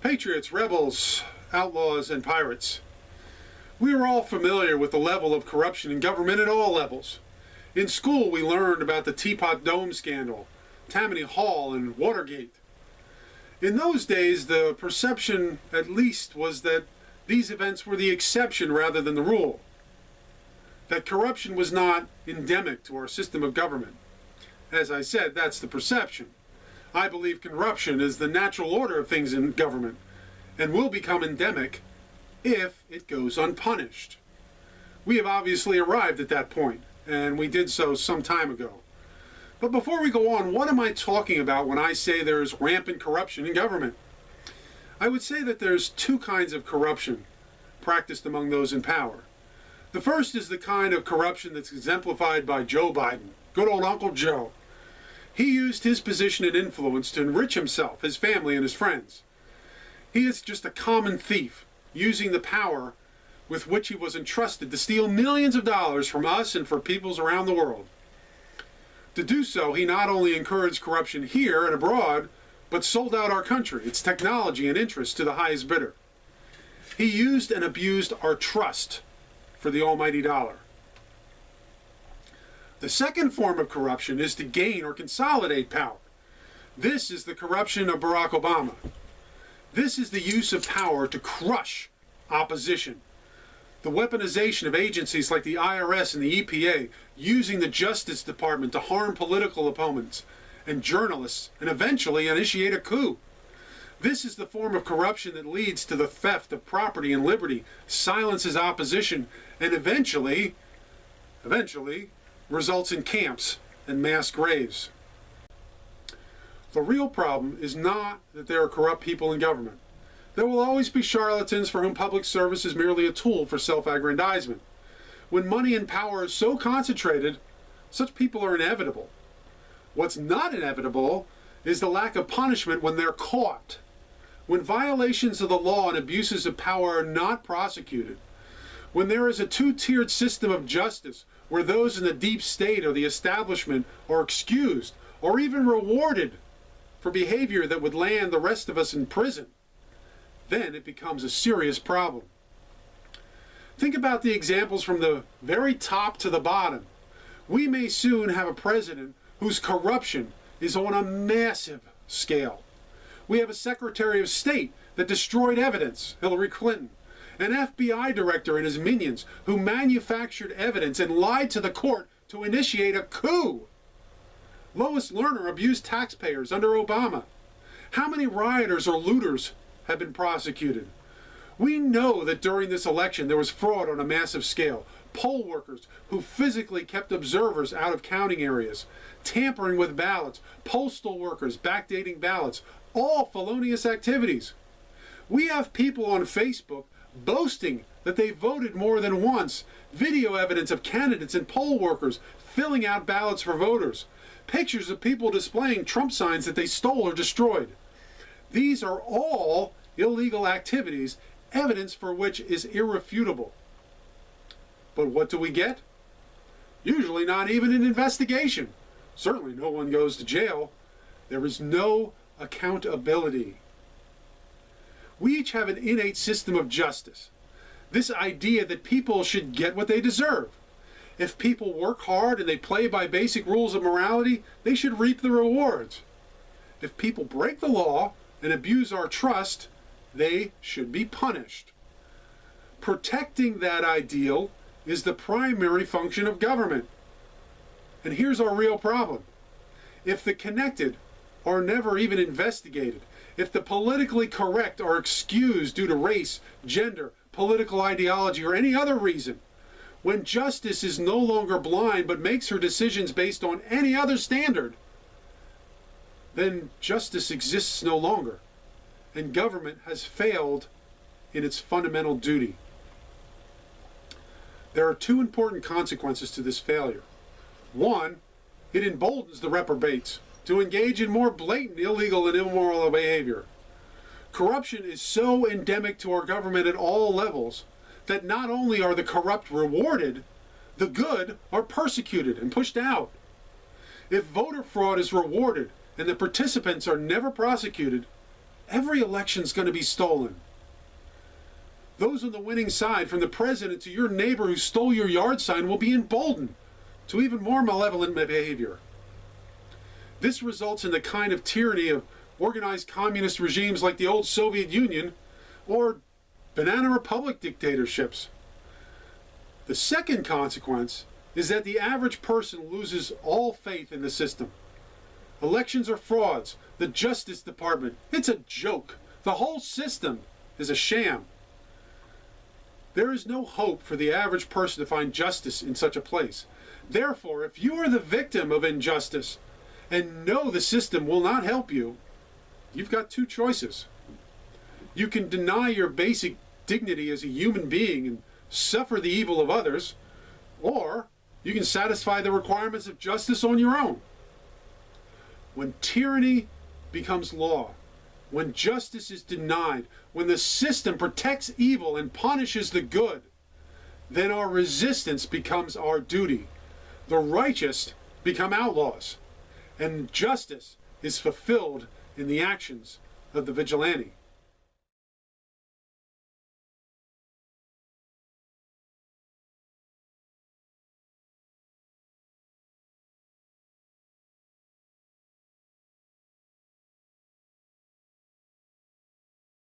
Patriots, rebels, outlaws, and pirates. We are all familiar with the level of corruption in government at all levels. In school, we learned about the Teapot Dome scandal, Tammany Hall and Watergate. In those days, the perception, at least, was that these events were the exception rather than the rule. That corruption was not endemic to our system of government. As I said, that's the perception. I believe corruption is the natural order of things in government and will become endemic if it goes unpunished. We have obviously arrived at that point, and we did so some time ago. But before we go on, what am I talking about when I say there is rampant corruption in government? I would say that there's two kinds of corruption practiced among those in power. The first is the kind of corruption that's exemplified by Joe Biden, good old Uncle Joe. He used his position and influence to enrich himself, his family, and his friends. He is just a common thief, using the power with which he was entrusted to steal millions of dollars from us and for peoples around the world. To do so, he not only encouraged corruption here and abroad, but sold out our country, its technology and interests to the highest bidder. He used and abused our trust for the almighty dollar. The second form of corruption is to gain or consolidate power. This is the corruption of Barack Obama. This is the use of power to crush opposition. The weaponization of agencies like the IRS and the EPA, using the Justice Department to harm political opponents and journalists and eventually initiate a coup. This is the form of corruption that leads to the theft of property and liberty, silences opposition, and eventually results in camps and mass graves. The real problem is not that there are corrupt people in government. There will always be charlatans for whom public service is merely a tool for self-aggrandizement. When money and power is so concentrated, such people are inevitable. What's not inevitable is the lack of punishment when they're caught. When violations of the law and abuses of power are not prosecuted. When there is a two-tiered system of justice where those in the deep state or the establishment are excused or even rewarded for behavior that would land the rest of us in prison, then it becomes a serious problem. Think about the examples from the very top to the bottom. We may soon have a president whose corruption is on a massive scale. We have a Secretary of State that destroyed evidence, Hillary Clinton, an FBI director and his minions who manufactured evidence and lied to the court to initiate a coup. Lois Lerner abused taxpayers under Obama. How many rioters or looters have been prosecuted? We know that during this election there was fraud on a massive scale. Poll workers who physically kept observers out of counting areas, tampering with ballots, postal workers backdating ballots, all felonious activities. We have people on Facebook boasting that they voted more than once, video evidence of candidates and poll workers filling out ballots for voters, pictures of people displaying Trump signs that they stole or destroyed. These are all illegal activities, evidence for which is irrefutable. But what do we get? Usually not even an investigation. Certainly no one goes to jail. There is no accountability. We each have an innate system of justice. This idea that people should get what they deserve. If people work hard and they play by basic rules of morality, they should reap the rewards. If people break the law and abuse our trust, they should be punished. Protecting that ideal is the primary function of government. And here's our real problem. If the connected are never even investigated, if the politically correct are excused due to race, gender, political ideology, or any other reason, when justice is no longer blind but makes her decisions based on any other standard, then justice exists no longer, and government has failed in its fundamental duty. There are two important consequences to this failure. One, it emboldens the reprobates to engage in more blatant illegal and immoral behavior. Corruption is so endemic to our government at all levels that not only are the corrupt rewarded, the good are persecuted and pushed out. If voter fraud is rewarded and the participants are never prosecuted, every election's going to be stolen. Those on the winning side, from the president to your neighbor who stole your yard sign, will be emboldened to even more malevolent behavior. This results in the kind of tyranny of organized communist regimes like the old Soviet Union or banana republic dictatorships. The second consequence is that the average person loses all faith in the system. Elections are frauds. The Justice Department, it's a joke. The whole system is a sham. There is no hope for the average person to find justice in such a place. Therefore, if you are the victim of injustice and know the system will not help you, you've got two choices. You can deny your basic dignity as a human being and suffer the evil of others, or you can satisfy the requirements of justice on your own. When tyranny becomes law, when justice is denied, when the system protects evil and punishes the good, then our resistance becomes our duty. The righteous become outlaws, and justice is fulfilled in the actions of the vigilante.